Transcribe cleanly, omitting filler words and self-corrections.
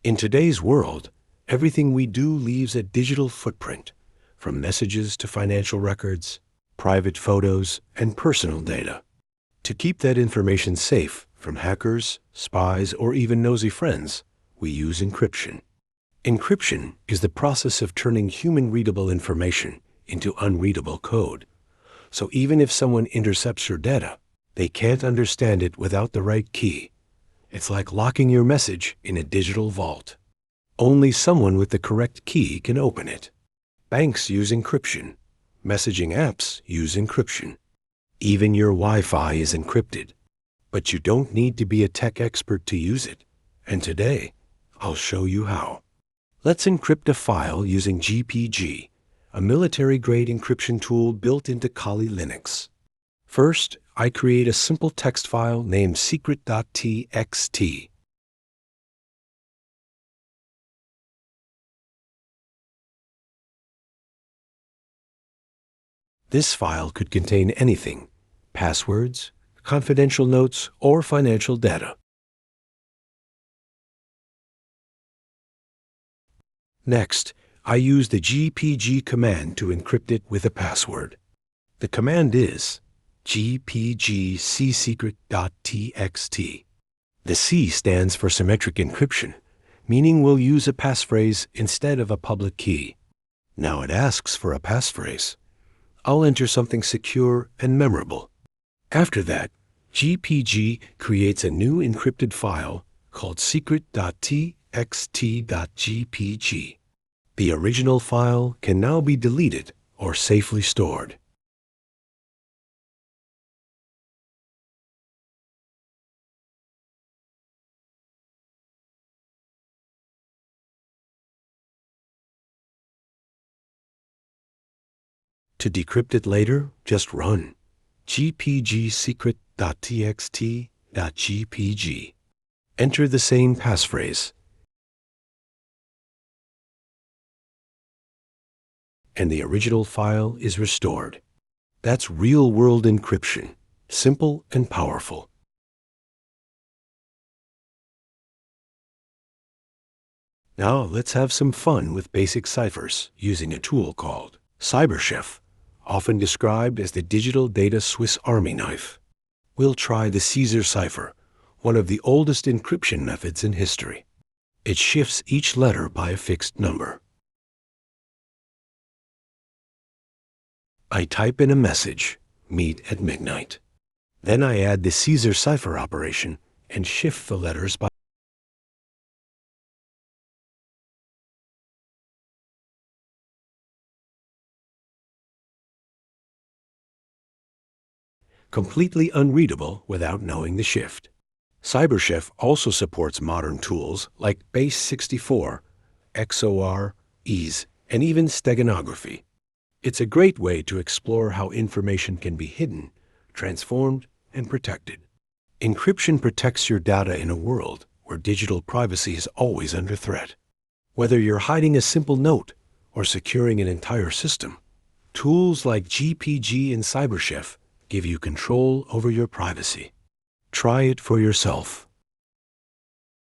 In today's world, everything we do leaves a digital footprint, from messages to financial records, private photos, and personal data. To keep that information safe from hackers, spies, or even nosy friends, we use encryption. Encryption is the process of turning human-readable information into unreadable code. So even if someone intercepts your data, they can't understand it without the right key. It's like locking your message in a digital vault. Only someone with the correct key can open it. Banks use encryption. Messaging apps use encryption. Even your Wi-Fi is encrypted. But you don't need to be a tech expert to use it. And today, I'll show you how. Let's encrypt a file using GPG, a military-grade encryption tool built into Kali Linux. First, I create a simple text file named secret.txt. This file could contain anything: passwords, confidential notes, or financial data. Next, I use the GPG command to encrypt it with a password. The command is gpg csecret.txt. The C stands for symmetric encryption, meaning we'll use a passphrase instead of a public key. Now it asks for a passphrase. I'll enter something secure and memorable. After that, GPG creates a new encrypted file called secret.txt.gpg. The original file can now be deleted or safely stored. To decrypt it later, just run gpg secret.txt.gpg. Enter the same passphrase, and the original file is restored. That's real-world encryption, simple and powerful. Now let's have some fun with basic ciphers using a tool called CyberChef, often described as the digital data Swiss Army knife. We'll try the Caesar cipher, one of the oldest encryption methods in history. It shifts each letter by a fixed number. I type in a message, meet at midnight. Then I add the Caesar cipher operation and shift the letters by completely unreadable without knowing the shift. CyberChef also supports modern tools like Base64, XOR, ease, and even steganography. It's a great way to explore how information can be hidden, transformed, and protected. Encryption protects your data in a world where digital privacy is always under threat. Whether you're hiding a simple note or securing an entire system, tools like GPG and CyberChef give you control over your privacy. Try it for yourself.